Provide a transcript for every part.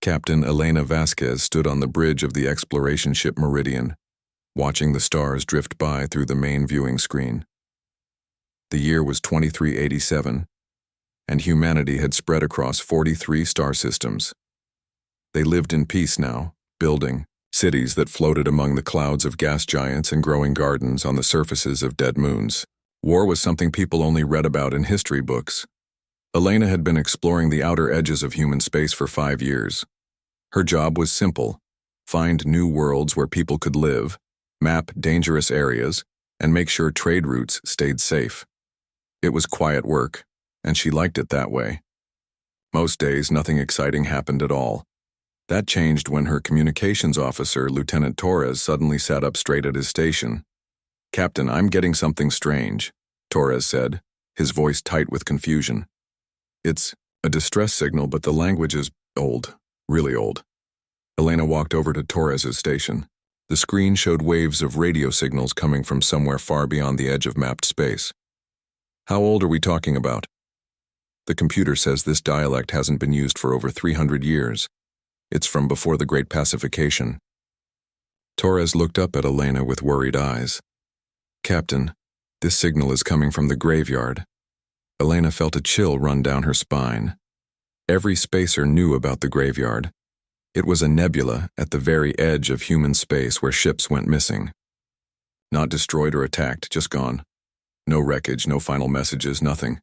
Captain Elena Vasquez stood on the bridge of the exploration ship Meridian, watching the stars drift by through the main viewing screen. The year was 2387, and humanity had spread across 43 star systems. They lived in peace now, building cities that floated among the clouds of gas giants and growing gardens on the surfaces of dead moons. War was something people only read about in history books. Elena had been exploring the outer edges of human space for 5 years. Her job was simple: find new worlds where people could live, map dangerous areas, and make sure trade routes stayed safe. It was quiet work, and she liked it that way. Most days, nothing exciting happened at all. That changed when her communications officer, Lieutenant Torres, suddenly sat up straight at his station. "Captain, I'm getting something strange," Torres said, his voice tight with confusion. "It's a distress signal, but the language is old, really old." Elena walked over to Torres's station. The screen showed waves of radio signals coming from somewhere far beyond the edge of mapped space. "How old are we talking about?" "The computer says this dialect hasn't been used for over 300 years. It's from before the Great Pacification." Torres looked up at Elena with worried eyes. "Captain, this signal is coming from the graveyard." Elena felt a chill run down her spine. Every spacer knew about the graveyard. It was a nebula at the very edge of human space where ships went missing. Not destroyed or attacked, just gone. No wreckage, no final messages, nothing.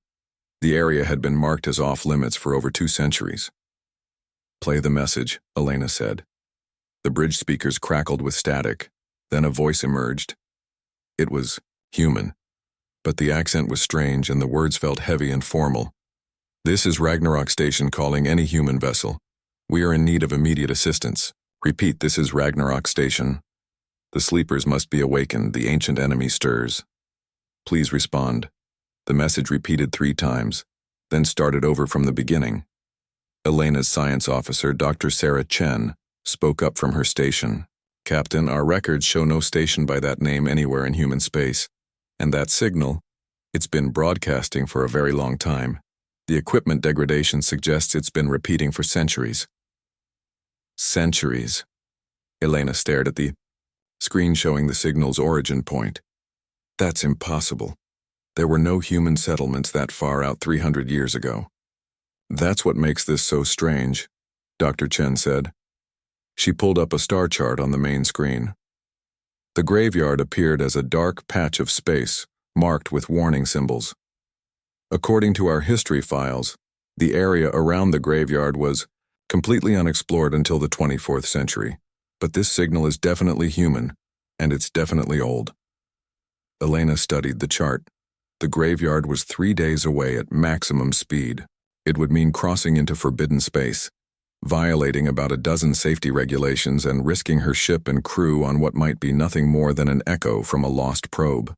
The area had been marked as off-limits for over 2 centuries. "Play the message," Elena said. The bridge speakers crackled with static. Then a voice emerged. It was human, but the accent was strange and the words felt heavy and formal. "This is Ragnarok Station calling any human vessel. We are in need of immediate assistance. Repeat, this is Ragnarok Station. The sleepers must be awakened, the ancient enemy stirs. Please respond." The message repeated 3 times, then started over from the beginning. Elena's science officer, Dr. Sarah Chen, spoke up from her station. "Captain, our records show no station by that name anywhere in human space. And that signal, it's been broadcasting for a very long time. The equipment degradation suggests it's been repeating for centuries." Centuries. Elena stared at the screen showing the signal's origin point. That's impossible. There were no human settlements that far out 300 years ago. "That's what makes this so strange," Dr. Chen said. She pulled up a star chart on the main screen. The graveyard appeared as a dark patch of space, marked with warning symbols. According to our history files, the area around the graveyard was completely unexplored until the 24th century, but this signal is definitely human, and it's definitely old. Elena studied the chart. The graveyard was 3 days away at maximum speed. It would mean crossing into forbidden space, violating about a dozen safety regulations and risking her ship and crew on what might be nothing more than an echo from a lost probe.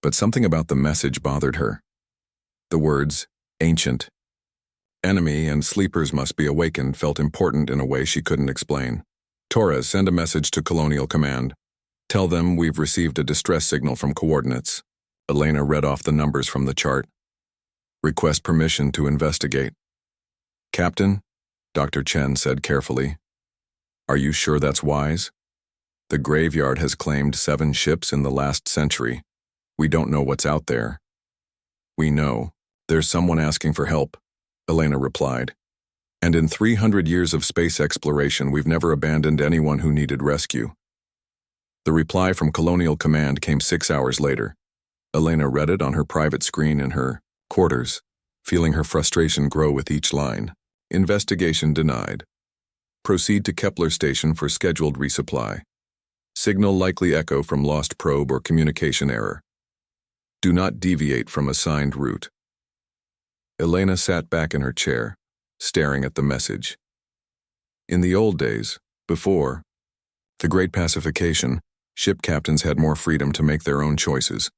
But something about the message bothered her. The words, ancient, enemy, and sleepers must be awakened felt important in a way she couldn't explain. "Torres, send a message to Colonial Command. Tell them we've received a distress signal from coordinates." Elena read off the numbers from the chart. "Request permission to investigate." "Captain," Dr. Chen said carefully, "are you sure that's wise? The graveyard has claimed 7 ships in the last century. We don't know what's out there." "We know. There's someone asking for help," Elena replied. "And in 300 years of space exploration, we've never abandoned anyone who needed rescue." The reply from Colonial Command came 6 hours later. Elena read it on her private screen in her quarters, feeling her frustration grow with each line. "Investigation denied. Proceed to Kepler Station for scheduled resupply. Signal likely echo from lost probe or communication error. Do not deviate from assigned route." Elena sat back in her chair, staring at the message. In the old days, before the Great Pacification, ship captains had more freedom to make their own choices.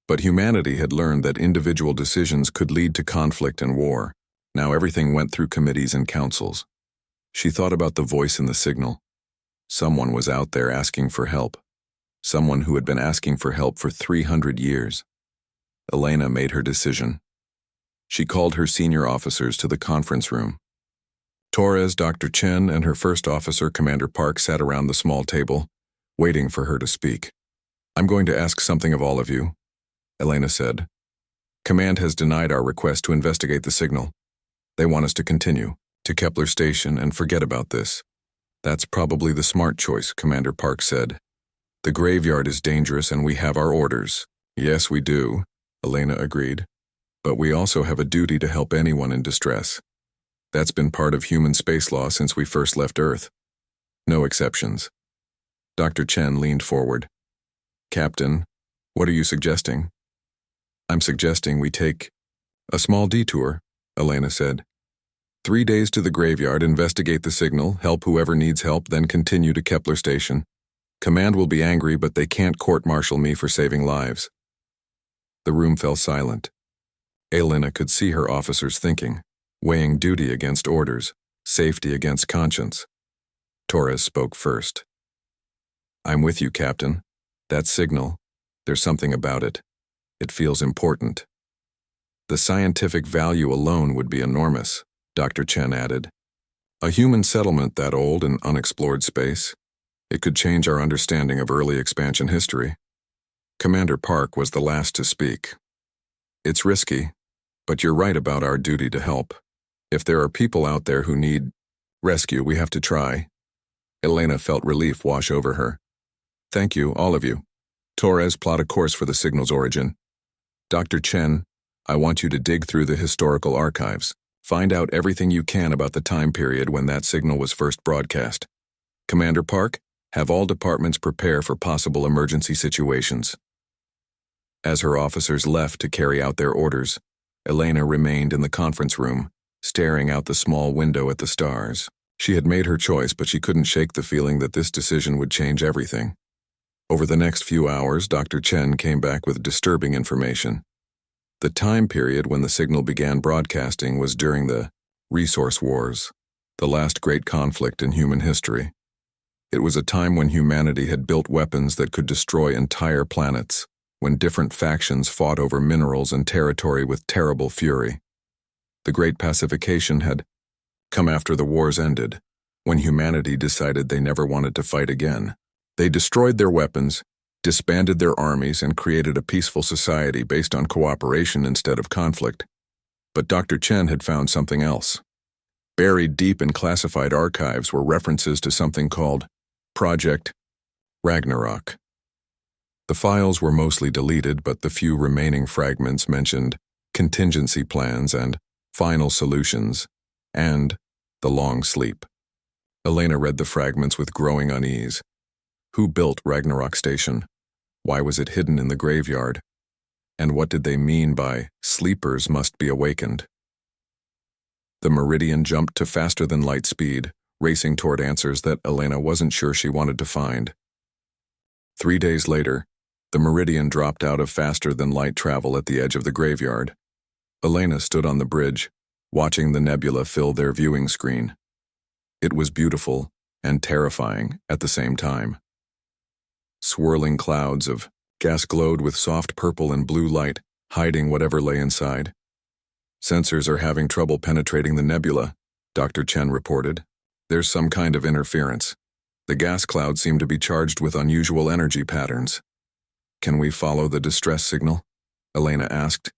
But humanity had learned that individual decisions could lead to conflict and war. Now everything went through committees and councils. She thought about the voice in the signal. Someone was out there asking for help. Someone who had been asking for help for 300 years. Elena made her decision. She called her senior officers to the conference room. Torres, Dr. Chen, and her first officer, Commander Park, sat around the small table, waiting for her to speak. "I'm going to ask something of all of you," Elena said. "Command has denied our request to investigate the signal. They want us to continue to Kepler Station and forget about this." "That's probably the smart choice," Commander Park said. "The graveyard is dangerous and we have our orders." "Yes, we do," Elena agreed. "But we also have a duty to help anyone in distress. That's been part of human space law since we first left Earth. No exceptions." Dr. Chen leaned forward. "Captain, what are you suggesting?" "I'm suggesting we take a small detour," Elena said. 3 days to the graveyard, investigate the signal, help whoever needs help, then continue to Kepler Station. Command will be angry, but they can't court-martial me for saving lives." The room fell silent. Elena could see her officers thinking, weighing duty against orders, safety against conscience. Torres spoke first. "I'm with you, Captain. That signal, there's something about it. It feels important. The scientific value alone would be enormous," Dr. Chen added. "A human settlement that old in unexplored space. It could change our understanding of early expansion history." Commander Park was the last to speak. "It's risky, but you're right about our duty to help. If there are people out there who need rescue, we have to try." Elena felt relief wash over her. "Thank you, all of you. Torres, plot a course for the signal's origin. Dr. Chen, I want you to dig through the historical archives. Find out everything you can about the time period when that signal was first broadcast. Commander Park, have all departments prepare for possible emergency situations." As her officers left to carry out their orders, Elena remained in the conference room, staring out the small window at the stars. She had made her choice, but she couldn't shake the feeling that this decision would change everything. Over the next few hours, Dr. Chen came back with disturbing information. The time period when the signal began broadcasting was during the Resource Wars, the last great conflict in human history. It was a time when humanity had built weapons that could destroy entire planets, when different factions fought over minerals and territory with terrible fury. The Great Pacification had come after the wars ended, when humanity decided they never wanted to fight again. They destroyed their weapons, disbanded their armies, and created a peaceful society based on cooperation instead of conflict. But Dr. Chen had found something else. Buried deep in classified archives were references to something called Project Ragnarok. The files were mostly deleted, but the few remaining fragments mentioned contingency plans and final solutions, and the long sleep. Elena read the fragments with growing unease. Who built Ragnarok Station? Why was it hidden in the graveyard? And what did they mean by sleepers must be awakened? The Meridian jumped to faster-than-light speed, racing toward answers that Elena wasn't sure she wanted to find. 3 days later, the Meridian dropped out of faster-than-light travel at the edge of the graveyard. Elena stood on the bridge, watching the nebula fill their viewing screen. It was beautiful and terrifying at the same time. Swirling clouds of gas glowed with soft purple and blue light, hiding whatever lay inside. "Sensors are having trouble penetrating the nebula," Dr. Chen reported. "There's some kind of interference. The gas clouds seem to be charged with unusual energy patterns." "Can we follow the distress signal?" Elena asked.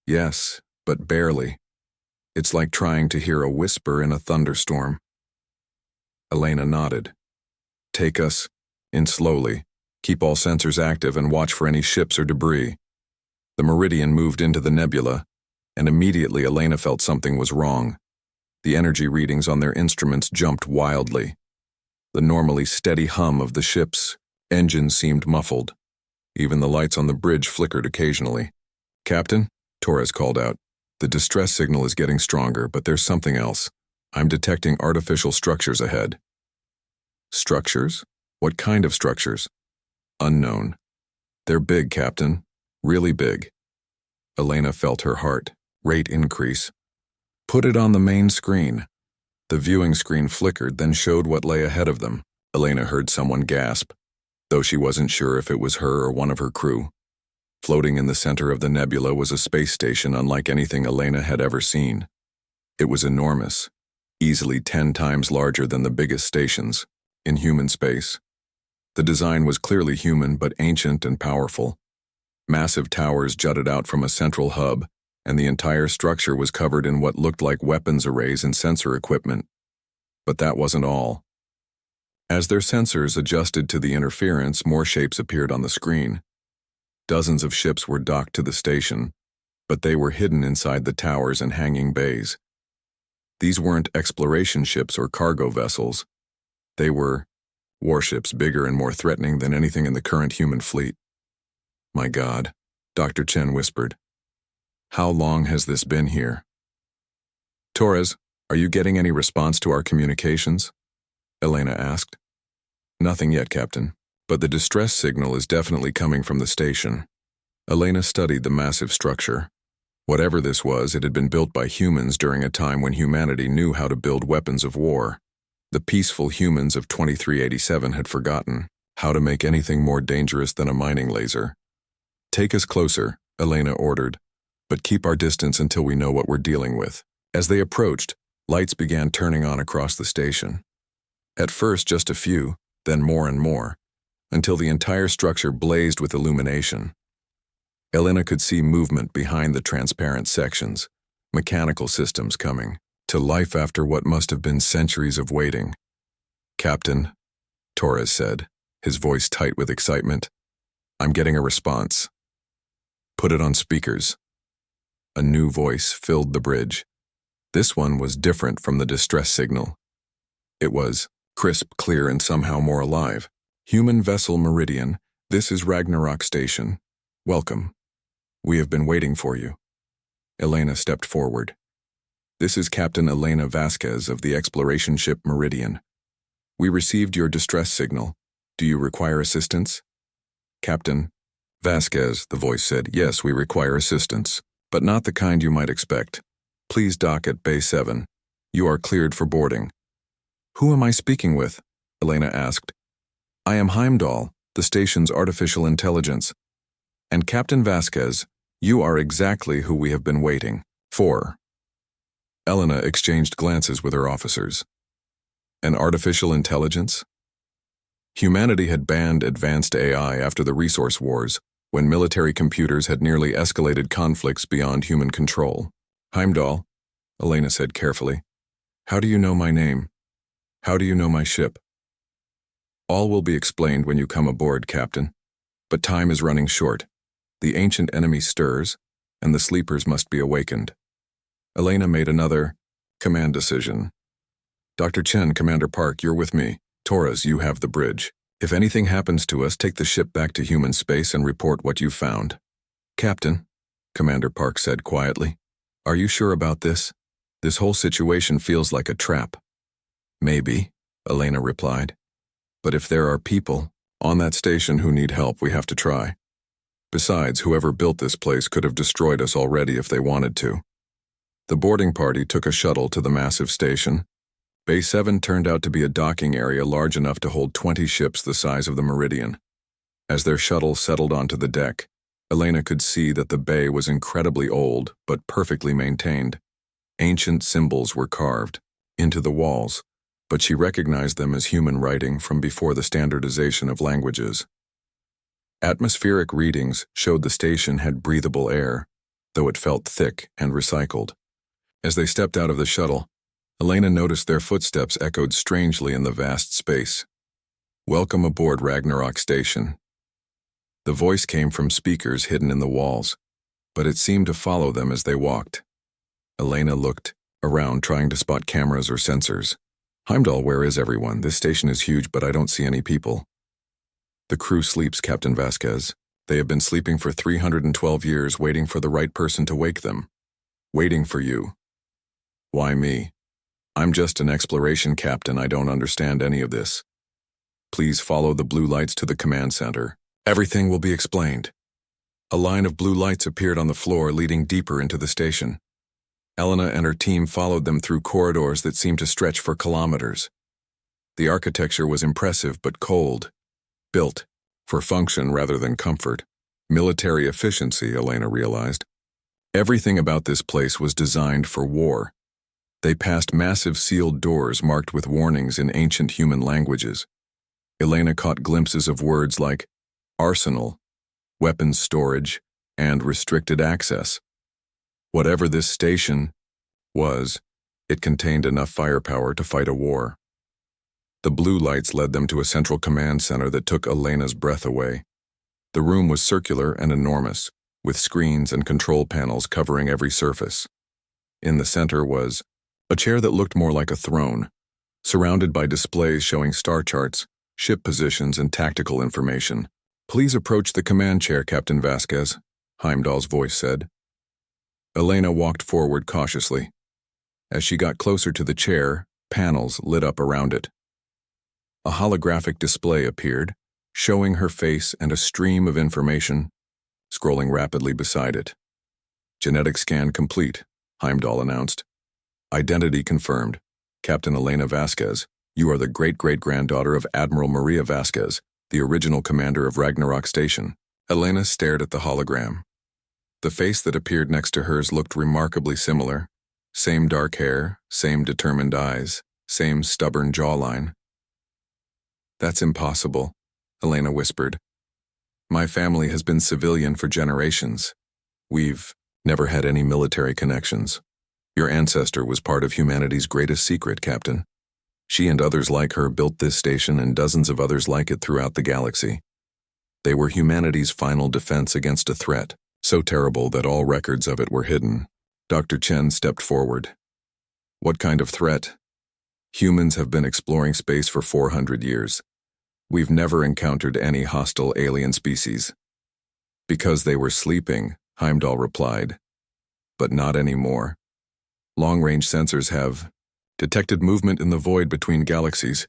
"Yes, but barely. It's like trying to hear a whisper in a thunderstorm." Elena nodded. "Take us in slowly. Keep all sensors active and watch for any ships or debris." The Meridian moved into the nebula, and immediately Elena felt something was wrong. The energy readings on their instruments jumped wildly. The normally steady hum of the ship's engines seemed muffled. Even the lights on the bridge flickered occasionally. "Captain," Torres called out, "the distress signal is getting stronger, but there's something else. I'm detecting artificial structures ahead." "Structures? What kind of structures?" "Unknown. They're big, Captain. Really big." Elena felt her heart rate increase. "Put it on the main screen." The viewing screen flickered, then showed what lay ahead of them. Elena heard someone gasp, though she wasn't sure if it was her or one of her crew. Floating in the center of the nebula was a space station unlike anything Elena had ever seen. It was enormous, easily 10 times larger than the biggest stations in human space. The design was clearly human but ancient and powerful. Massive towers jutted out from a central hub, and the entire structure was covered in what looked like weapons arrays and sensor equipment. But that wasn't all. As their sensors adjusted to the interference, more shapes appeared on the screen. Dozens of ships were docked to the station, but they were hidden inside the towers and hanging bays. These weren't exploration ships or cargo vessels. They were warships bigger and more threatening than anything in the current human fleet. "My God," Dr. Chen whispered. "How long has this been here?" "Torres, are you getting any response to our communications?" Elena asked. "Nothing yet, Captain, but the distress signal is definitely coming from the station." Elena studied the massive structure. Whatever this was, it had been built by humans during a time when humanity knew how to build weapons of war. The peaceful humans of 2387 had forgotten how to make anything more dangerous than a mining laser. "Take us closer," Elena ordered, "but keep our distance until we know what we're dealing with." As they approached, lights began turning on across the station. At first just a few, then more and more, until the entire structure blazed with illumination. Elena could see movement behind the transparent sections, mechanical systems coming to life after what must have been centuries of waiting. "Captain," Torres said, his voice tight with excitement, "I'm getting a response." "Put it on speakers." A new voice filled the bridge. This one was different from the distress signal. It was crisp, clear, and somehow more alive. "Human vessel Meridian, this is Ragnarok Station. Welcome. We have been waiting for you." Elena stepped forward. "This is Captain Elena Vasquez of the exploration ship Meridian. We received your distress signal. Do you require assistance?" "Captain Vasquez," the voice said, "yes, we require assistance, but not the kind you might expect. Please dock at Bay 7. You are cleared for boarding." "Who am I speaking with?" Elena asked. "I am Heimdall, the station's artificial intelligence. And Captain Vasquez, you are exactly who we have been waiting for." Elena exchanged glances with her officers. An artificial intelligence? Humanity had banned advanced AI after the resource wars, when military computers had nearly escalated conflicts beyond human control. "Heimdall," Elena said carefully, "how do you know my name? How do you know my ship?" "All will be explained when you come aboard, Captain. But time is running short. The ancient enemy stirs, and the sleepers must be awakened." Elena made another command decision. "Dr. Chen, Commander Park, you're with me. Torres, you have the bridge. If anything happens to us, take the ship back to human space and report what you've found." "Captain," Commander Park said quietly, "are you sure about this? This whole situation feels like a trap." "Maybe," Elena replied. "But if there are people on that station who need help, we have to try. Besides, whoever built this place could have destroyed us already if they wanted to." The boarding party took a shuttle to the massive station. Bay 7 turned out to be a docking area large enough to hold 20 ships the size of the Meridian. As their shuttle settled onto the deck, Elena could see that the bay was incredibly old but perfectly maintained. Ancient symbols were carved into the walls, but she recognized them as human writing from before the standardization of languages. Atmospheric readings showed the station had breathable air, though it felt thick and recycled. As they stepped out of the shuttle, Elena noticed their footsteps echoed strangely in the vast space. "Welcome aboard Ragnarok Station." The voice came from speakers hidden in the walls, but it seemed to follow them as they walked. Elena looked around, trying to spot cameras or sensors. "Heimdall, where is everyone? This station is huge, but I don't see any people." "The crew sleeps, Captain Vasquez. They have been sleeping for 312 years, waiting for the right person to wake them. Waiting for you." "Why me? I'm just an exploration captain. I don't understand any of this. Please follow the blue lights to the command center. Everything will be explained." A line of blue lights appeared on the floor, leading deeper into the station. Elena and her team followed them through corridors that seemed to stretch for kilometers. The architecture was impressive but cold, built for function rather than comfort. Military efficiency, Elena realized. Everything about this place was designed for war. They passed massive sealed doors marked with warnings in ancient human languages. Elena caught glimpses of words like arsenal, weapons storage, and restricted access. Whatever this station was, it contained enough firepower to fight a war. The blue lights led them to a central command center that took Elena's breath away. The room was circular and enormous, with screens and control panels covering every surface. In the center was a chair that looked more like a throne, surrounded by displays showing star charts, ship positions, and tactical information. "Please approach the command chair, Captain Vasquez," Heimdall's voice said. Elena walked forward cautiously. As she got closer to the chair, panels lit up around it. A holographic display appeared, showing her face and a stream of information, scrolling rapidly beside it. "Genetic scan complete," Heimdall announced. "Identity confirmed. Captain Elena Vasquez, you are the great-great-granddaughter of Admiral Maria Vasquez, the original commander of Ragnarok Station." Elena stared at the hologram. The face that appeared next to hers looked remarkably similar. Same dark hair, same determined eyes, same stubborn jawline. "That's impossible," Elena whispered. "My family has been civilian for generations. We've never had any military connections. Your ancestor was part of humanity's greatest secret, Captain. She and others like her built this station and dozens of others like it throughout the galaxy. They were humanity's final defense against a threat, so terrible that all records of it were hidden." Dr. Chen stepped forward. "What kind of threat?" "Humans have been exploring space for 400 years. We've never encountered any hostile alien species." "Because they were sleeping," Heimdall replied. "But not anymore. Long-range sensors have detected movement in the void between galaxies.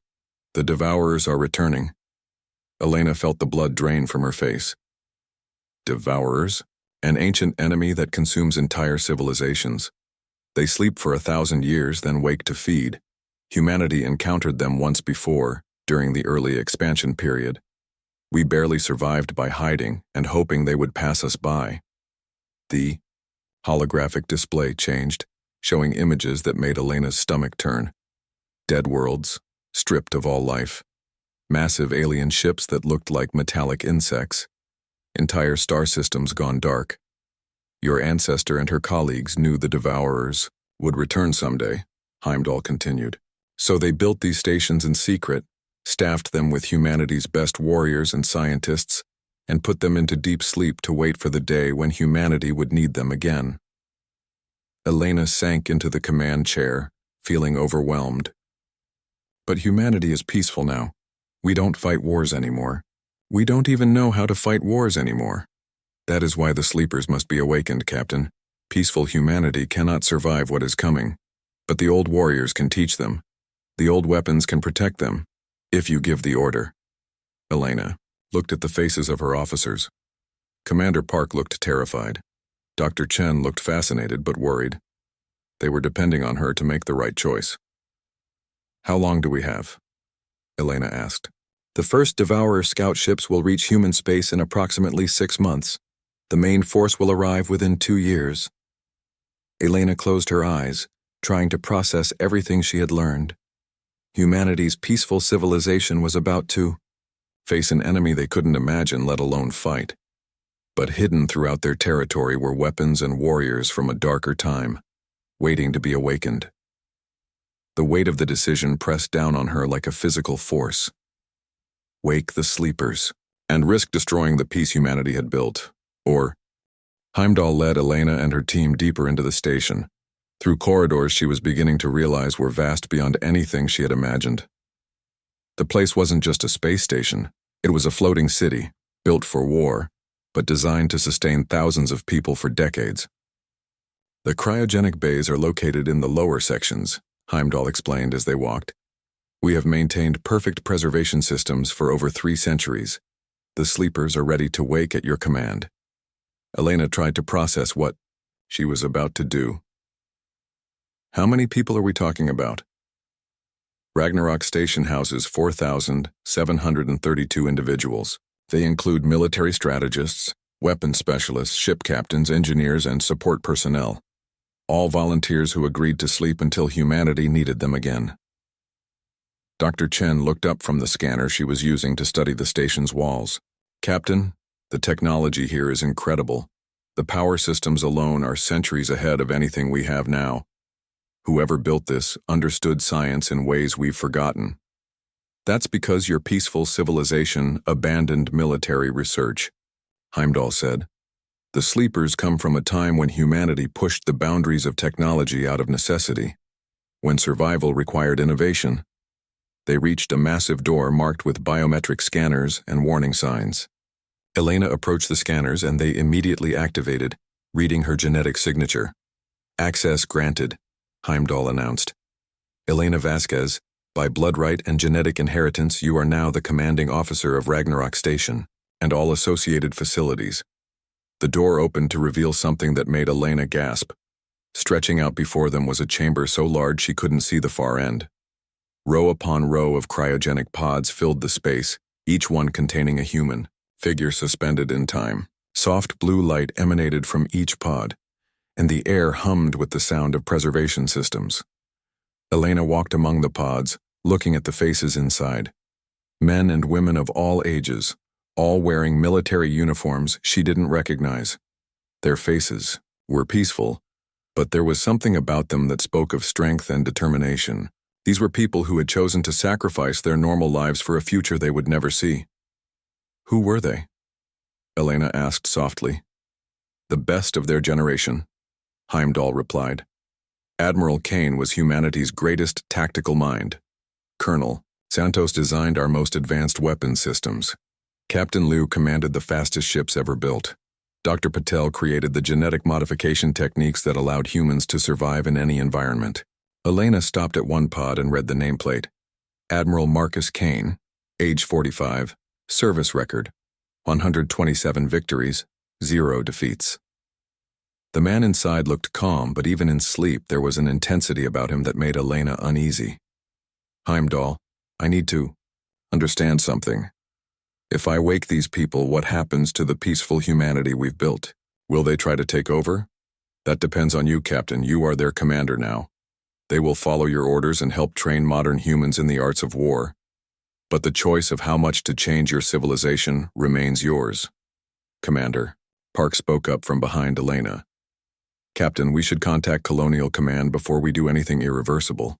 The Devourers are returning." Elena felt the blood drain from her face. Devourers? An ancient enemy that consumes entire civilizations. They sleep for 1,000 years, then wake to feed. Humanity encountered them once before, during the early expansion period. We barely survived by hiding and hoping they would pass us by. The holographic display changed, showing images that made Elena's stomach turn. Dead worlds, stripped of all life. Massive alien ships that looked like metallic insects. Entire star systems gone dark. "Your ancestor and her colleagues knew the Devourers would return someday," Heimdall continued. "So they built these stations in secret, staffed them with humanity's best warriors and scientists, and put them into deep sleep to wait for the day when humanity would need them again." Elena sank into the command chair, feeling overwhelmed. "But humanity is peaceful now. We don't fight wars anymore. We don't even know how to fight wars anymore. That is why the sleepers must be awakened, Captain. Peaceful humanity cannot survive what is coming. But the old warriors can teach them. The old weapons can protect them, if you give the order." Elena looked at the faces of her officers. Commander Park looked terrified. Dr. Chen looked fascinated but worried. They were depending on her to make the right choice. "How long do we have?" Elena asked. "The first Devourer scout ships will reach human space in approximately 6 months. The main force will arrive within 2 years." Elena closed her eyes, trying to process everything she had learned. Humanity's peaceful civilization was about to face an enemy they couldn't imagine, let alone fight. But hidden throughout their territory were weapons and warriors from a darker time, waiting to be awakened. The weight of the decision pressed down on her like a physical force. Wake the sleepers, and risk destroying the peace humanity had built, or... Heimdall led Elena and her team deeper into the station, through corridors she was beginning to realize were vast beyond anything she had imagined. The place wasn't just a space station, it was a floating city, built for war, but designed to sustain thousands of people for decades. "The cryogenic bays are located in the lower sections," Heimdall explained as they walked. "We have maintained perfect preservation systems for over 3 centuries. The sleepers are ready to wake at your command." Elena tried to process what she was about to do. "How many people are we talking about?" Ragnarok Station houses 4,732 individuals. They include military strategists, weapons specialists, ship captains, engineers, and support personnel. All volunteers who agreed to sleep until humanity needed them again. Dr. Chen looked up from the scanner she was using to study the station's walls. Captain, the technology here is incredible. The power systems alone are centuries ahead of anything we have now. Whoever built this understood science in ways we've forgotten. That's because your peaceful civilization abandoned military research, Heimdall said. The sleepers come from a time when humanity pushed the boundaries of technology out of necessity. When survival required innovation, they reached a massive door marked with biometric scanners and warning signs. Elena approached the scanners and they immediately activated, reading her genetic signature. Access granted, Heimdall announced. Elena Vasquez, by blood right and genetic inheritance, you are now the commanding officer of Ragnarok Station and all associated facilities. The door opened to reveal something that made Elena gasp. Stretching out before them was a chamber so large she couldn't see the far end. Row upon row of cryogenic pods filled the space, each one containing a human figure suspended in time. Soft blue light emanated from each pod, and the air hummed with the sound of preservation systems. Elena walked among the pods, looking at the faces inside. Men and women of all ages, all wearing military uniforms she didn't recognize. Their faces were peaceful, but there was something about them that spoke of strength and determination. These were people who had chosen to sacrifice their normal lives for a future they would never see. Who were they? Elena asked softly. The best of their generation, Heimdall replied. Admiral Kane was humanity's greatest tactical mind. Colonel Santos designed our most advanced weapon systems. Captain Liu commanded the fastest ships ever built. Dr. Patel created the genetic modification techniques that allowed humans to survive in any environment. Elena stopped at one pod and read the nameplate. Admiral Marcus Kane, age 45, service record, 127 victories, 0 defeats. The man inside looked calm, but even in sleep there was an intensity about him that made Elena uneasy. Heimdall, I need to understand something. If I wake these people, what happens to the peaceful humanity we've built? Will they try to take over? That depends on you, Captain. You are their commander now. They will follow your orders and help train modern humans in the arts of war. But the choice of how much to change your civilization remains yours. Commander, Park spoke up from behind Elena. Captain, we should contact Colonial Command before we do anything irreversible.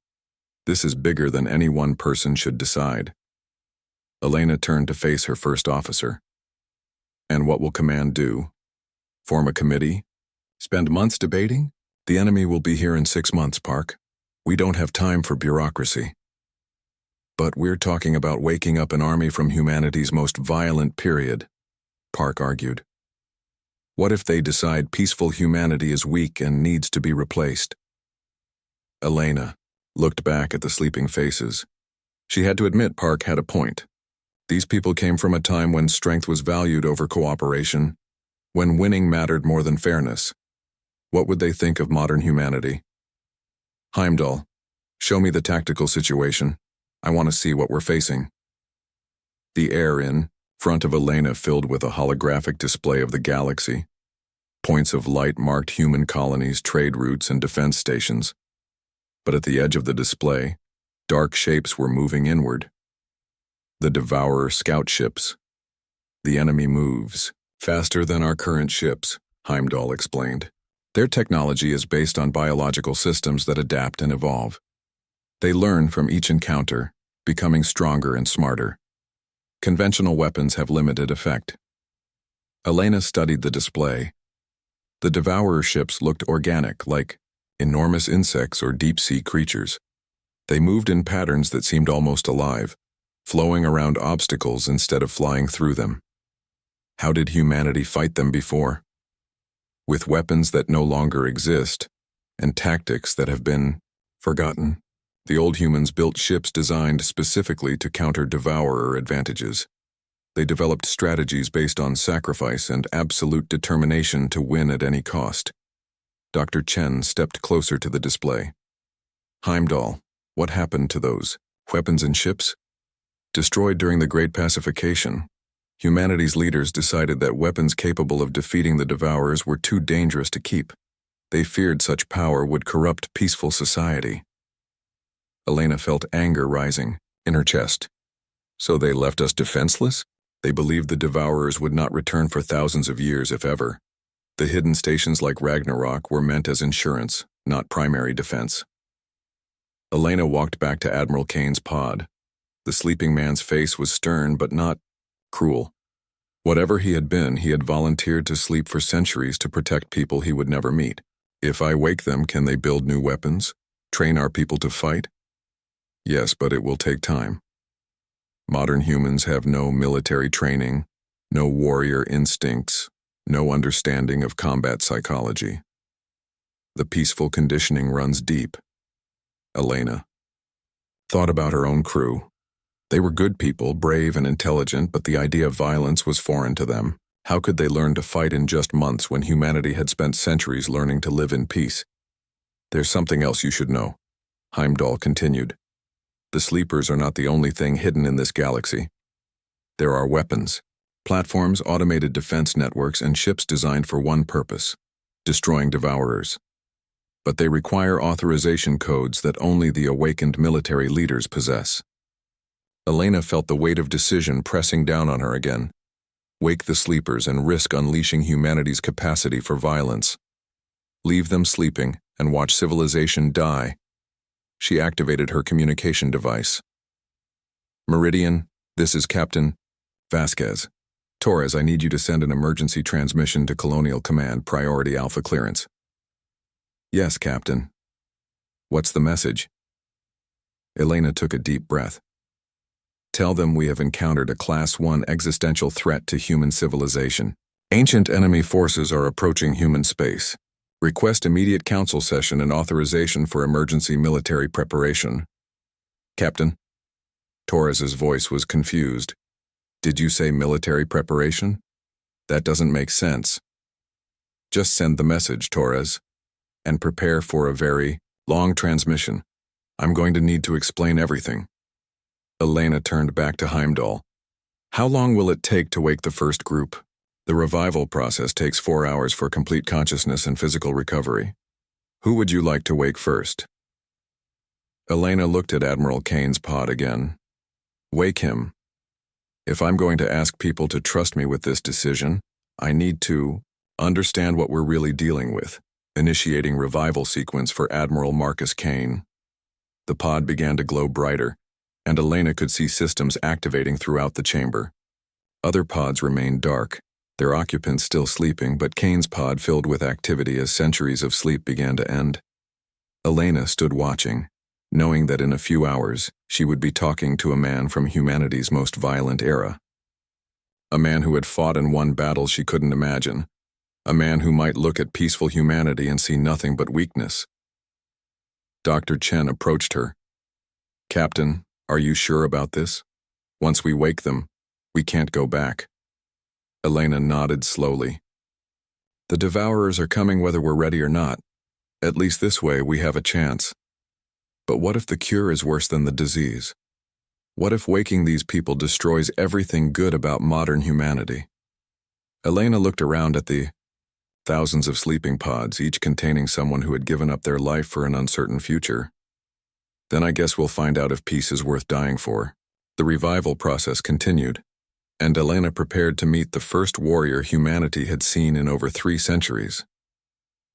This is bigger than any one person should decide. Elena turned to face her first officer. And what will Command do? Form a committee? Spend months debating? The enemy will be here in 6 months, Park. We don't have time for bureaucracy. But we're talking about waking up an army from humanity's most violent period, Park argued. What if they decide peaceful humanity is weak and needs to be replaced? Elena looked back at the sleeping faces. She had to admit Park had a point. These people came from a time when strength was valued over cooperation, when winning mattered more than fairness. What would they think of modern humanity? Heimdall, show me the tactical situation. I want to see what we're facing. The air in front of Elena filled with a holographic display of the galaxy. Points of light marked human colonies, trade routes, and defense stations. But at the edge of the display, dark shapes were moving inward. The Devourer scout ships. The enemy moves faster than our current ships, Heimdall explained. Their technology is based on biological systems that adapt and evolve. They learn from each encounter, becoming stronger and smarter. Conventional weapons have limited effect. Elena studied the display. The Devourer ships looked organic, like enormous insects or deep-sea creatures. They moved in patterns that seemed almost alive, flowing around obstacles instead of flying through them. How did humanity fight them before? With weapons that no longer exist, and tactics that have been forgotten. The old humans built ships designed specifically to counter Devourer advantages. They developed strategies based on sacrifice and absolute determination to win at any cost. Dr. Chen stepped closer to the display. Heimdall, what happened to those weapons and ships? Destroyed during the Great Pacification, humanity's leaders decided that weapons capable of defeating the Devourers were too dangerous to keep. They feared such power would corrupt peaceful society. Elena felt anger rising in her chest. So they left us defenseless? They believed the Devourers would not return for thousands of years, if ever. The hidden stations like Ragnarok were meant as insurance, not primary defense. Elena walked back to Admiral Kane's pod. The sleeping man's face was stern but not cruel. Whatever he had been, he had volunteered to sleep for centuries to protect people he would never meet. If I wake them, can they build new weapons? Train our people to fight? Yes, but it will take time. Modern humans have no military training, no warrior instincts, no understanding of combat psychology. The peaceful conditioning runs deep. Elena thought about her own crew. They were good people, brave and intelligent, but the idea of violence was foreign to them. How could they learn to fight in just months when humanity had spent centuries learning to live in peace? There's something else you should know, Heimdall continued. The sleepers are not the only thing hidden in this galaxy. There are weapons, platforms, automated defense networks, and ships designed for one purpose: destroying Devourers. But they require authorization codes that only the awakened military leaders possess. Elena felt the weight of decision pressing down on her again. Wake the sleepers and risk unleashing humanity's capacity for violence. Leave them sleeping and watch civilization die. She activated her communication device. Meridian, this is Captain Vasquez. Torres, I need you to send an emergency transmission to Colonial Command, priority Alpha clearance. Yes, Captain. What's the message? Elena took a deep breath. Tell them we have encountered a Class 1 existential threat to human civilization. Ancient enemy forces are approaching human space. Request immediate council session and authorization for emergency military preparation. Captain? Torres's voice was confused. Did you say military preparation? That doesn't make sense. Just send the message, Torres, and prepare for a very long transmission. I'm going to need to explain everything. Elena turned back to Heimdall. How long will it take to wake the first group? The revival process takes 4 hours for complete consciousness and physical recovery. Who would you like to wake first? Elena looked at Admiral Kane's pod again. Wake him. If I'm going to ask people to trust me with this decision, I need to understand what we're really dealing with. Initiating revival sequence for Admiral Marcus Kane. The pod began to glow brighter, and Elena could see systems activating throughout the chamber. Other pods remained dark, their occupants still sleeping, but Kane's pod filled with activity as centuries of sleep began to end. Elena stood watching, knowing that in a few hours she would be talking to a man from humanity's most violent era. A man who had fought and won battles she couldn't imagine. A man who might look at peaceful humanity and see nothing but weakness. Dr. Chen approached her. Captain, are you sure about this? Once we wake them, we can't go back. Elena nodded slowly. The Devourers are coming whether we're ready or not. At least this way we have a chance. But what if the cure is worse than the disease? What if waking these people destroys everything good about modern humanity? Elena looked around at the thousands of sleeping pods, each containing someone who had given up their life for an uncertain future. Then I guess we'll find out if peace is worth dying for. The revival process continued, and Elena prepared to meet the first warrior humanity had seen in over 3 centuries.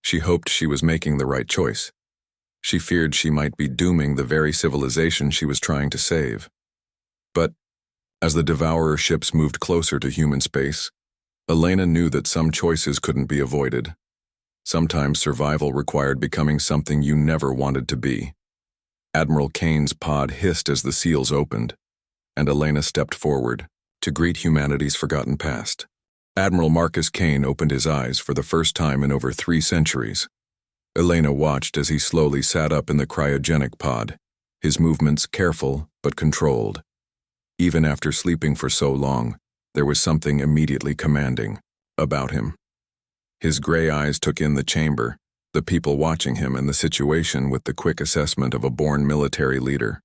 She hoped she was making the right choice. She feared she might be dooming the very civilization she was trying to save. But as the Devourer ships moved closer to human space, Elena knew that some choices couldn't be avoided. Sometimes survival required becoming something you never wanted to be. Admiral Kane's pod hissed as the seals opened, and Elena stepped forward to greet humanity's forgotten past. Admiral Marcus Kane opened his eyes for the first time in over 3 centuries. Elena watched as he slowly sat up in the cryogenic pod, his movements careful but controlled. Even after sleeping for so long, there was something immediately commanding about him. His gray eyes took in the chamber, the people watching him, and the situation with the quick assessment of a born military leader.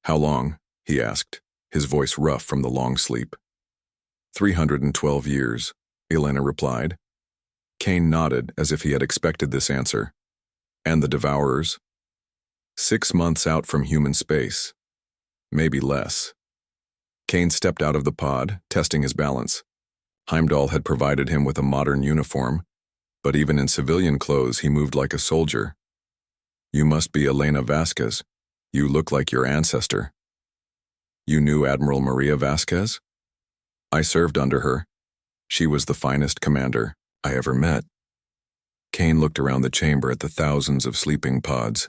How long? He asked, his voice rough from the long sleep. 312 years, Elena replied. Kane nodded as if he had expected this answer. And the Devourers? 6 months out from human space. Maybe less. Kane stepped out of the pod, testing his balance. Heimdall had provided him with a modern uniform, but even in civilian clothes he moved like a soldier. You must be Elena Vasquez. You look like your ancestor. You knew Admiral Maria Vasquez? I served under her. She was the finest commander I ever met. Kane looked around the chamber at the thousands of sleeping pods.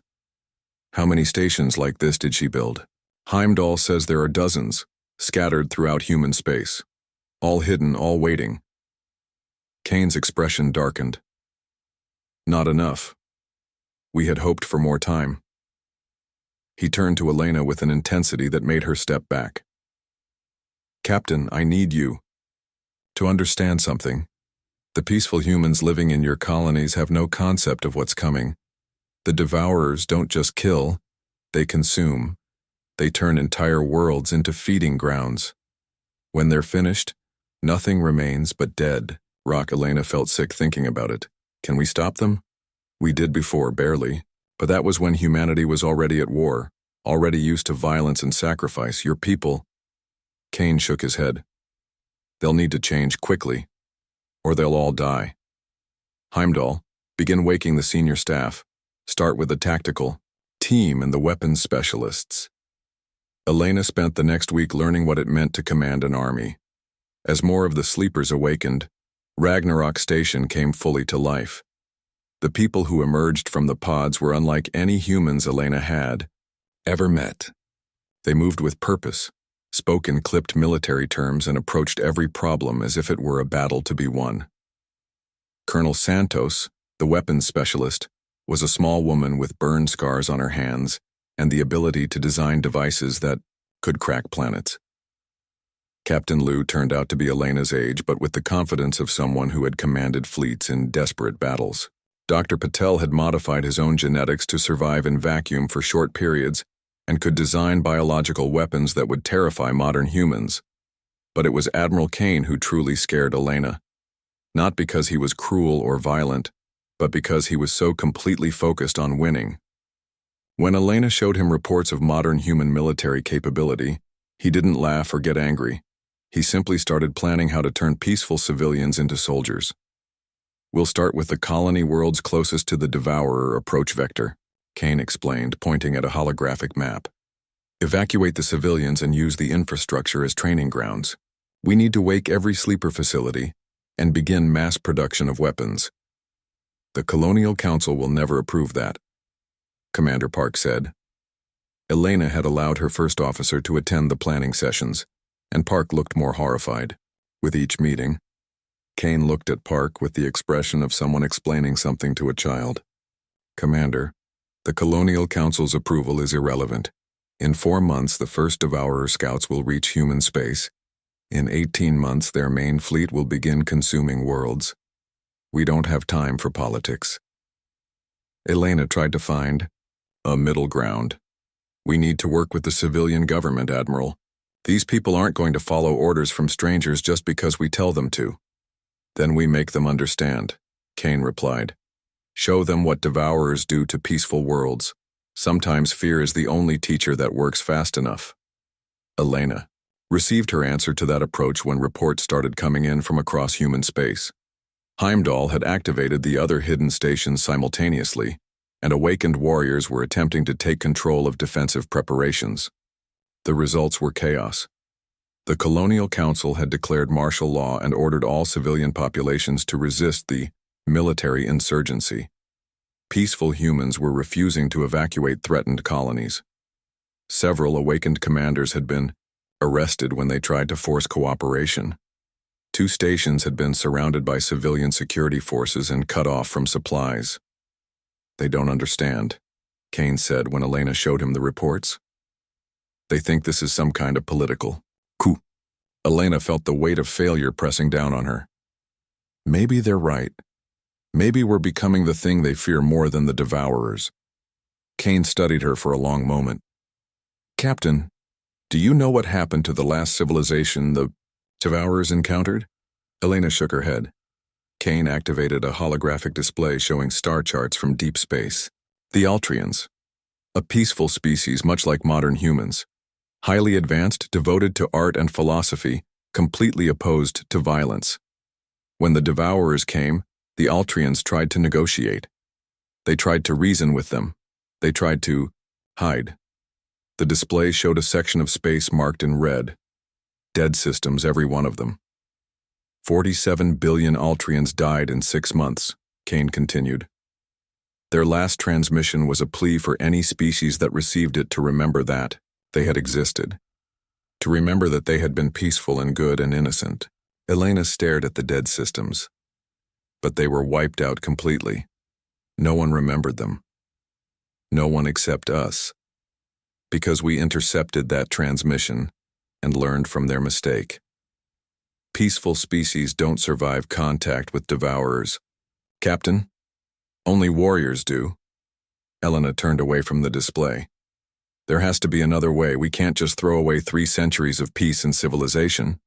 How many stations like this did she build? Heimdall says there are dozens, scattered throughout human space. All hidden, all waiting. Kane's expression darkened. Not enough. We had hoped for more time. He turned to Elena with an intensity that made her step back. Captain, I need you to understand something. The peaceful humans living in your colonies have no concept of what's coming. The Devourers don't just kill, they consume. They turn entire worlds into feeding grounds. When they're finished, nothing remains but dead. Elena felt sick thinking about it. Can we stop them? We did before, barely. But that was when humanity was already at war, already used to violence and sacrifice. Your people... Kane shook his head. They'll need to change quickly, or they'll all die. Heimdall, begin waking the senior staff. Start with the tactical team and the weapons specialists. Elena spent the next week learning what it meant to command an army. As more of the sleepers awakened, Ragnarok Station came fully to life. The people who emerged from the pods were unlike any humans Elena had ever met. They moved with purpose, spoke in clipped military terms, and approached every problem as if it were a battle to be won. Colonel Santos, the weapons specialist, was a small woman with burn scars on her hands and the ability to design devices that could crack planets. Captain Liu turned out to be Elena's age, but with the confidence of someone who had commanded fleets in desperate battles. Dr. Patel had modified his own genetics to survive in vacuum for short periods and could design biological weapons that would terrify modern humans. But it was Admiral Kane who truly scared Elena. Not because he was cruel or violent, but because he was so completely focused on winning. When Elena showed him reports of modern human military capability, he didn't laugh or get angry. He simply started planning how to turn peaceful civilians into soldiers. We'll start with the colony worlds closest to the Devourer approach vector, Kane explained, pointing at a holographic map. Evacuate the civilians and use the infrastructure as training grounds. We need to wake every sleeper facility and begin mass production of weapons. The Colonial Council will never approve that, Commander Park said. Elena had allowed her first officer to attend the planning sessions, and Park looked more horrified. With each meeting, Kane looked at Park with the expression of someone explaining something to a child. Commander, the Colonial Council's approval is irrelevant. In 4 months, the first Devourer scouts will reach human space. In 18 months, their main fleet will begin consuming worlds. We don't have time for politics. Elena tried to find a middle ground. We need to work with the civilian government, Admiral. These people aren't going to follow orders from strangers just because we tell them to. Then we make them understand, Kane replied. Show them what Devourers do to peaceful worlds. Sometimes fear is the only teacher that works fast enough. Elena received her answer to that approach when reports started coming in from across human space. Heimdall had activated the other hidden stations simultaneously, and awakened warriors were attempting to take control of defensive preparations. The results were chaos. The Colonial Council had declared martial law and ordered all civilian populations to resist the military insurgency. Peaceful humans were refusing to evacuate threatened colonies. Several awakened commanders had been arrested when they tried to force cooperation. 2 stations had been surrounded by civilian security forces and cut off from supplies. They don't understand, Kane said when Elena showed him the reports. They think this is some kind of political coup. Elena felt the weight of failure pressing down on her. Maybe they're right. Maybe we're becoming the thing they fear more than the Devourers. Kane studied her for a long moment. Captain, do you know what happened to the last civilization the Devourers encountered? Elena shook her head. Kane activated a holographic display showing star charts from deep space. The Altrians, a peaceful species much like modern humans, highly advanced, devoted to art and philosophy, completely opposed to violence. When the Devourers came, the Altrians tried to negotiate. They tried to reason with them. They tried to hide. The display showed a section of space marked in red. Dead systems, every one of them. 47 billion Altrians died in 6 months, Kane continued. Their last transmission was a plea for any species that received it to remember that they had existed. To remember that they had been peaceful and good and innocent. Elena stared at the dead systems. But they were wiped out completely. No one remembered them. No one except us. Because we intercepted that transmission and learned from their mistake. Peaceful species don't survive contact with Devourers. Captain, only warriors do. Elena turned away from the display. There has to be another way. We can't just throw away 3 centuries of peace and civilization.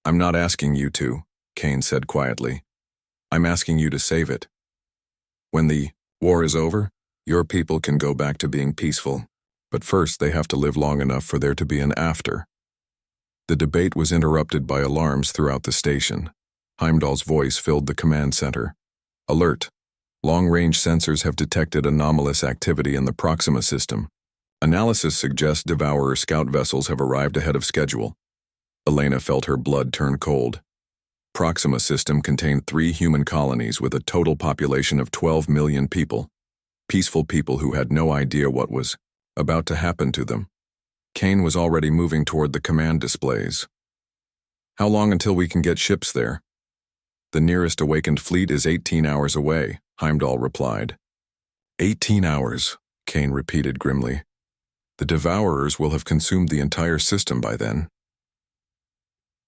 I'm not asking you to, Kane said quietly. I'm asking you to save it. When the war is over, your people can go back to being peaceful. But first they have to live long enough for there to be an after. The debate was interrupted by alarms throughout the station. Heimdall's voice filled the command center. Alert! Long-range sensors have detected anomalous activity in the Proxima system. Analysis suggests Devourer scout vessels have arrived ahead of schedule. Elena felt her blood turn cold. Proxima system contained 3 human colonies with a total population of 12 million people. Peaceful people who had no idea what was about to happen to them. Kane was already moving toward the command displays. How long until we can get ships there? The nearest awakened fleet is 18 hours away, Heimdall replied. 18 hours, Kane repeated grimly. The Devourers will have consumed the entire system by then.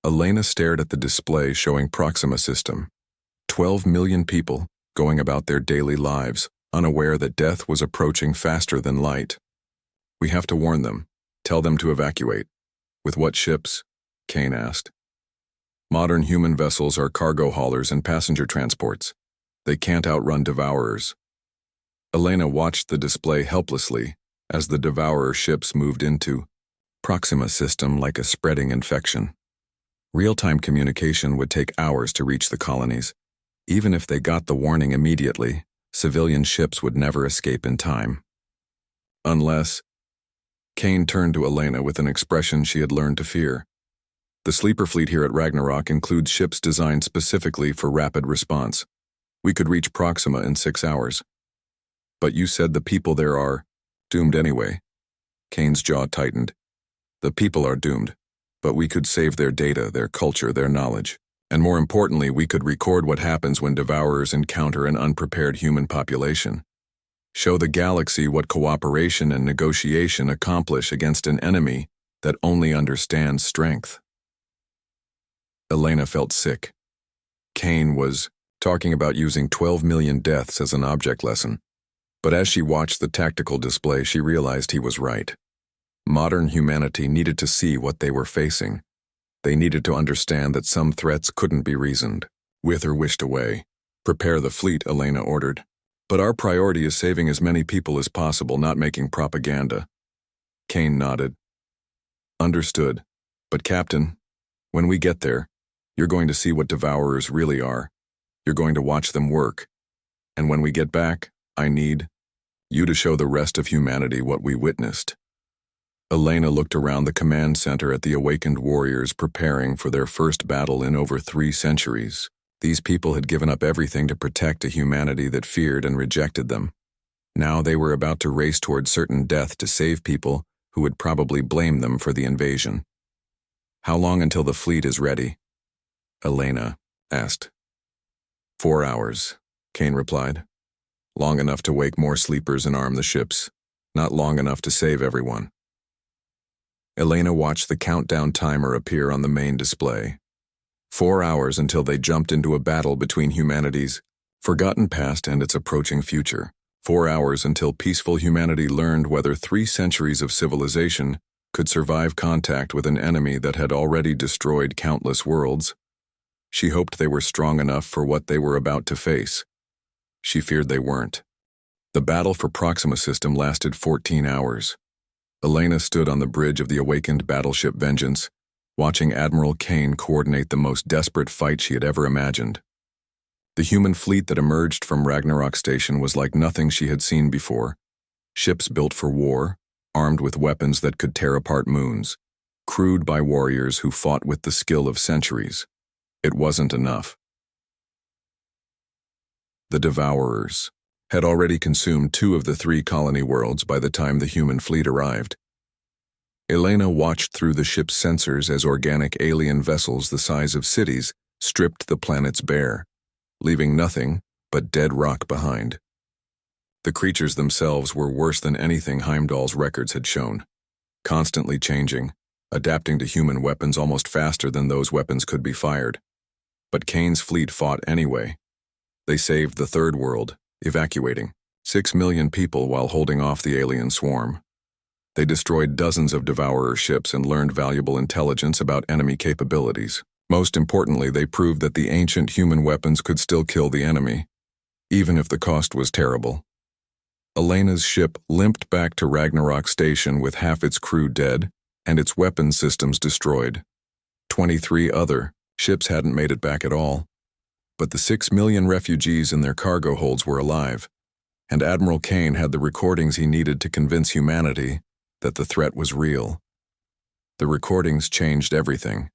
Elena stared at the display showing Proxima system. 12 million people going about their daily lives, unaware that death was approaching faster than light. We have to warn them. Tell them to evacuate. With what ships? Kane asked. Modern human vessels are cargo haulers and passenger transports. They can't outrun Devourers. Elena watched the display helplessly as the Devourer ships moved into Proxima system like a spreading infection. Real-time communication would take hours to reach the colonies. Even if they got the warning immediately, civilian ships would never escape in time. Unless... Kane turned to Elena with an expression she had learned to fear. The sleeper fleet here at Ragnarok includes ships designed specifically for rapid response. We could reach Proxima in 6 hours. But you said the people there are doomed anyway. Kane's jaw tightened. The people are doomed, but we could save their data, their culture, their knowledge. And more importantly, we could record what happens when Devourers encounter an unprepared human population. Show the galaxy what cooperation and negotiation accomplish against an enemy that only understands strength. Elena felt sick. Kane was talking about using 12 million deaths as an object lesson. But as she watched the tactical display, she realized he was right. Modern humanity needed to see what they were facing. They needed to understand that some threats couldn't be reasoned with or wished away. Prepare the fleet, Elena ordered. But our priority is saving as many people as possible, not making propaganda. Kane nodded. Understood. But Captain, when we get there, you're going to see what Devourers really are. You're going to watch them work. And when we get back, I need you to show the rest of humanity what we witnessed. Elena looked around the command center at the awakened warriors preparing for their first battle in over 3 centuries. These people had given up everything to protect a humanity that feared and rejected them. Now they were about to race toward certain death to save people who would probably blame them for the invasion. How long until the fleet is ready? Elena asked. 4 hours, Kane replied. Long enough to wake more sleepers and arm the ships. Not long enough to save everyone. Elena watched the countdown timer appear on the main display. 4 hours until they jumped into a battle between humanity's forgotten past and its approaching future. 4 hours until peaceful humanity learned whether 3 centuries of civilization could survive contact with an enemy that had already destroyed countless worlds. She hoped they were strong enough for what they were about to face. She feared they weren't. The battle for Proxima System lasted 14 hours. Elena stood on the bridge of the awakened battleship Vengeance, watching Admiral Kane coordinate the most desperate fight she had ever imagined. The human fleet that emerged from Ragnarok Station was like nothing she had seen before. Ships built for war, armed with weapons that could tear apart moons, crewed by warriors who fought with the skill of centuries. It wasn't enough. The Devourers had already consumed 2 of the 3 colony worlds by the time the human fleet arrived. Elena watched through the ship's sensors as organic alien vessels the size of cities stripped the planets bare, leaving nothing but dead rock behind. The creatures themselves were worse than anything Heimdall's records had shown, constantly changing, adapting to human weapons almost faster than those weapons could be fired. But Kane's fleet fought anyway. They saved the Third World, evacuating 6 million people while holding off the alien swarm. They destroyed dozens of Devourer ships and learned valuable intelligence about enemy capabilities. Most importantly, they proved that the ancient human weapons could still kill the enemy, even if the cost was terrible. Elena's ship limped back to Ragnarok Station with half its crew dead and its weapons systems destroyed. 23 other ships hadn't made it back at all. But the 6 million refugees in their cargo holds were alive, and Admiral Kane had the recordings he needed to convince humanity that the threat was real. The recordings changed everything.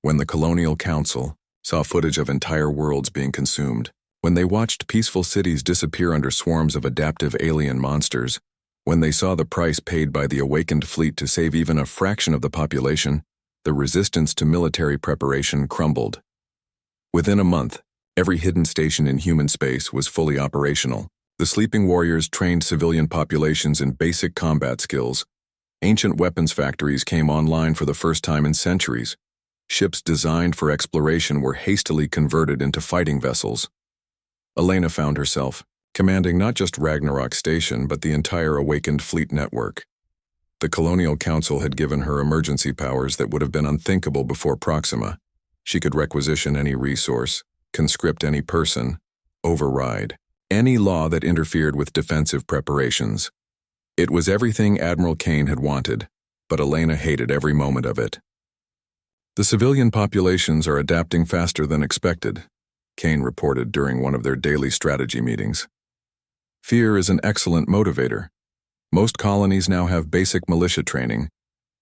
When the Colonial Council saw footage of entire worlds being consumed, when they watched peaceful cities disappear under swarms of adaptive alien monsters, when they saw the price paid by the awakened fleet to save even a fraction of the population, the resistance to military preparation crumbled. Within a month, every hidden station in human space was fully operational. The sleeping warriors trained civilian populations in basic combat skills. Ancient weapons factories came online for the first time in centuries. Ships designed for exploration were hastily converted into fighting vessels. Elena found herself commanding not just Ragnarok Station but the entire awakened fleet network. The Colonial Council had given her emergency powers that would have been unthinkable before Proxima. She could requisition any resource, conscript any person, override any law that interfered with defensive preparations. It was everything Admiral Kane had wanted, but Elena hated every moment of it. The civilian populations are adapting faster than expected, Kane reported during one of their daily strategy meetings. Fear is an excellent motivator. Most colonies now have basic militia training,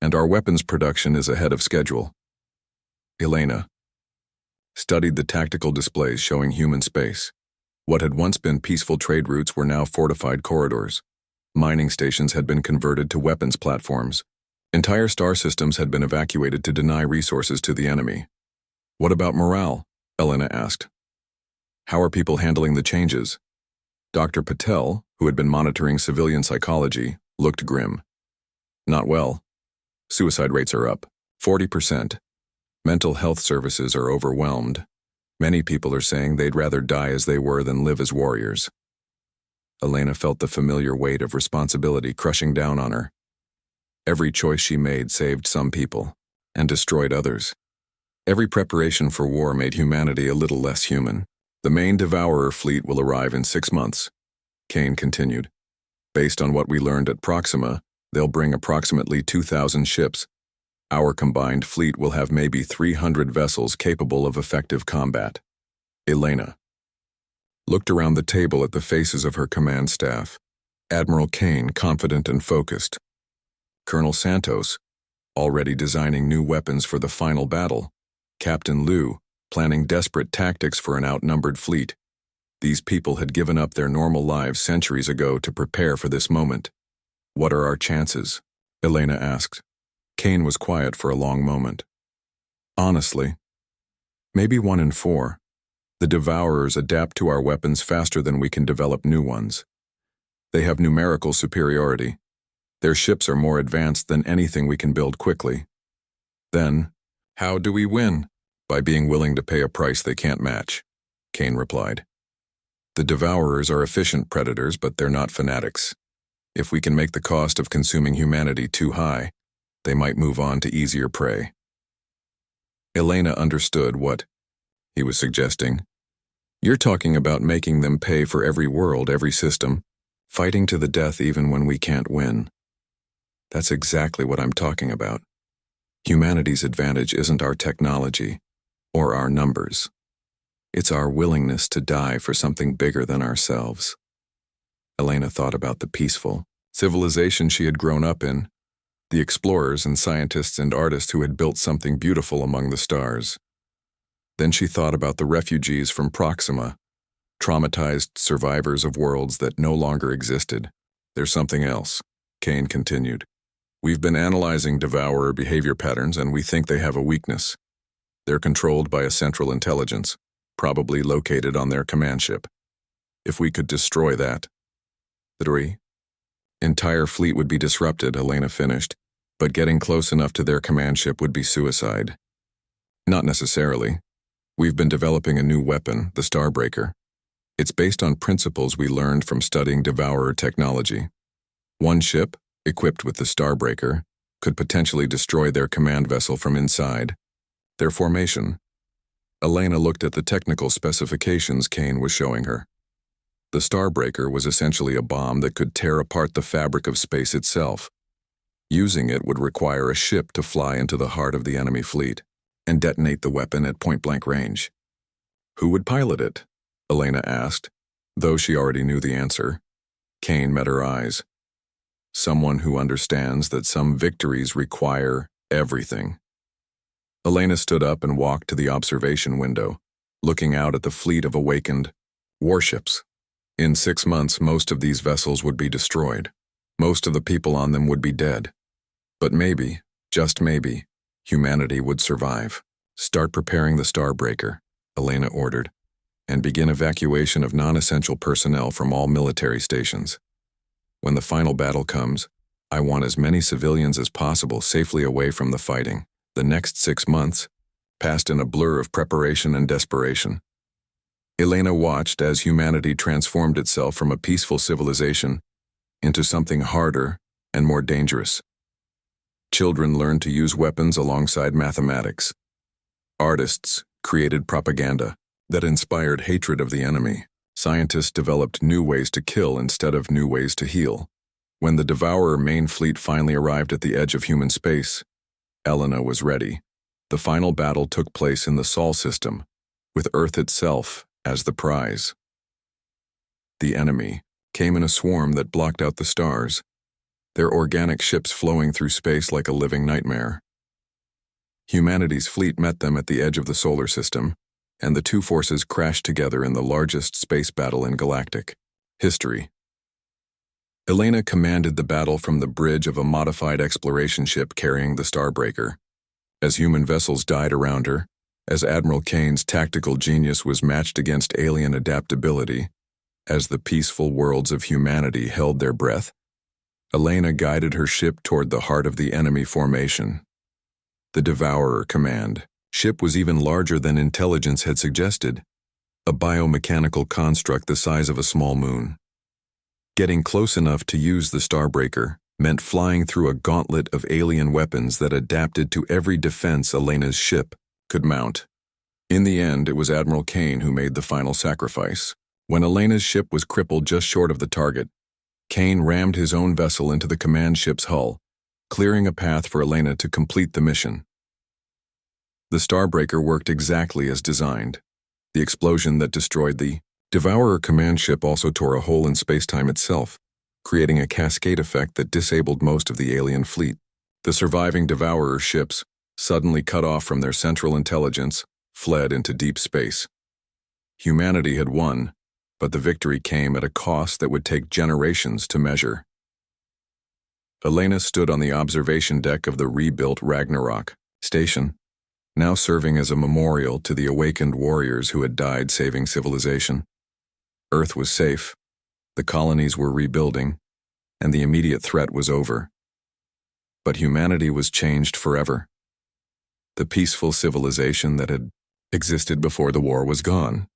and our weapons production is ahead of schedule. Elena studied the tactical displays showing human space. What had once been peaceful trade routes were now fortified corridors. Mining stations had been converted to weapons platforms. Entire star systems had been evacuated to deny resources to the enemy. What about morale? Elena asked. How are people handling the changes? Dr. Patel, who had been monitoring civilian psychology, looked grim. Not well. Suicide rates are up, 40%. Mental health services are overwhelmed. Many people are saying they'd rather die as they were than live as warriors. Elena felt the familiar weight of responsibility crushing down on her. Every choice she made saved some people and destroyed others. Every preparation for war made humanity a little less human. The main Devourer fleet will arrive in 6 months, Kane continued. Based on what we learned at Proxima, they'll bring approximately 2,000 ships. Our combined fleet will have maybe 300 vessels capable of effective combat. Elena looked around the table at the faces of her command staff. Admiral Kane, confident and focused. Colonel Santos, already designing new weapons for the final battle. Captain Liu, planning desperate tactics for an outnumbered fleet. These people had given up their normal lives centuries ago to prepare for this moment. What are our chances? Elena asked. Kane was quiet for a long moment. Honestly, maybe 1 in 4. The Devourers adapt to our weapons faster than we can develop new ones. They have numerical superiority. Their ships are more advanced than anything we can build quickly. Then, how do we win? By being willing to pay a price they can't match, Kane replied. The Devourers are efficient predators, but they're not fanatics. If we can make the cost of consuming humanity too high, they might move on to easier prey. Elena understood what he was suggesting. You're talking about making them pay for every world, every system, fighting to the death even when we can't win. That's exactly what I'm talking about. Humanity's advantage isn't our technology or our numbers. It's our willingness to die for something bigger than ourselves. Elena thought about the peaceful civilization she had grown up in, the explorers and scientists and artists who had built something beautiful among the stars. Then she thought about the refugees from Proxima, traumatized survivors of worlds that no longer existed. There's something else, Kane continued. We've been analyzing devourer behavior patterns and we think they have a weakness. They're controlled by a central intelligence, probably located on their command ship. If we could destroy that, the entire fleet would be disrupted, Elena finished, but getting close enough to their command ship would be suicide. Not necessarily. We've been developing a new weapon, the Starbreaker. It's based on principles we learned from studying devourer technology. One ship, equipped with the Starbreaker, could potentially destroy their command vessel from inside. Their formation. Elena looked at the technical specifications Kane was showing her. The Starbreaker was essentially a bomb that could tear apart the fabric of space itself. Using it would require a ship to fly into the heart of the enemy fleet and detonate the weapon at point-blank range. Who would pilot it? Elena asked, though she already knew the answer. Kane met her eyes. Someone who understands that some victories require everything. Elena stood up and walked to the observation window, looking out at the fleet of awakened warships. In 6 months, most of these vessels would be destroyed. Most of the people on them would be dead. But maybe, just maybe, humanity would survive. Start preparing the Starbreaker, Elena ordered, and begin evacuation of non-essential personnel from all military stations. When the final battle comes, I want as many civilians as possible safely away from the fighting. The next 6 months passed in a blur of preparation and desperation. Elena watched as humanity transformed itself from a peaceful civilization into something harder and more dangerous. Children learned to use weapons alongside mathematics. Artists created propaganda that inspired hatred of the enemy. Scientists developed new ways to kill instead of new ways to heal. When the Devourer main fleet finally arrived at the edge of human space, Elena was ready. The final battle took place in the Sol system, with Earth itself as the prize. The enemy came in a swarm that blocked out the stars, their organic ships flowing through space like a living nightmare. Humanity's fleet met them at the edge of the solar system, and the two forces crashed together in the largest space battle in galactic history. Elena commanded the battle from the bridge of a modified exploration ship carrying the Starbreaker. As human vessels died around her, as Admiral Kane's tactical genius was matched against alien adaptability, as the peaceful worlds of humanity held their breath, Elena guided her ship toward the heart of the enemy formation. The Devourer command ship was even larger than intelligence had suggested, a biomechanical construct the size of a small moon. Getting close enough to use the Starbreaker meant flying through a gauntlet of alien weapons that adapted to every defense Elena's ship could mount. In the end, it was Admiral Kane who made the final sacrifice. When Elena's ship was crippled just short of the target, Kane rammed his own vessel into the command ship's hull, clearing a path for Elena to complete the mission. The Starbreaker worked exactly as designed. The explosion that destroyed the Devourer command ship also tore a hole in space-time itself, creating a cascade effect that disabled most of the alien fleet. The surviving Devourer ships, suddenly cut off from their central intelligence, fled into deep space. Humanity had won, but the victory came at a cost that would take generations to measure. Elena stood on the observation deck of the rebuilt Ragnarok station, now serving as a memorial to the awakened warriors who had died saving civilization. Earth was safe, the colonies were rebuilding, and the immediate threat was over. But humanity was changed forever. The peaceful civilization that had existed before the war was gone.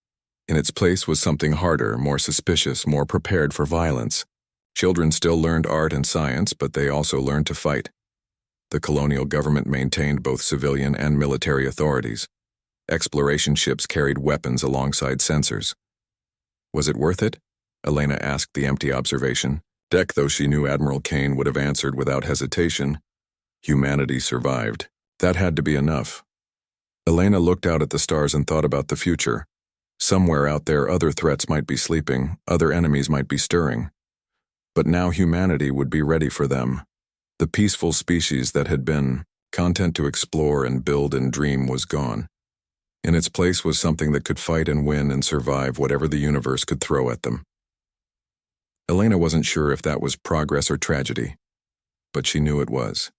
In its place was something harder, more suspicious, more prepared for violence. Children still learned art and science, but they also learned to fight. The colonial government maintained both civilian and military authorities. Exploration ships carried weapons alongside sensors. Was it worth it? Elena asked the empty observation deck, though she knew Admiral Kane would have answered without hesitation. Humanity survived. That had to be enough. Elena looked out at the stars and thought about the future. Somewhere out there other threats might be sleeping, other enemies might be stirring. But now humanity would be ready for them. The peaceful species that had been content to explore and build and dream was gone. In its place was something that could fight and win and survive whatever the universe could throw at them. Elena wasn't sure if that was progress or tragedy, but she knew it was.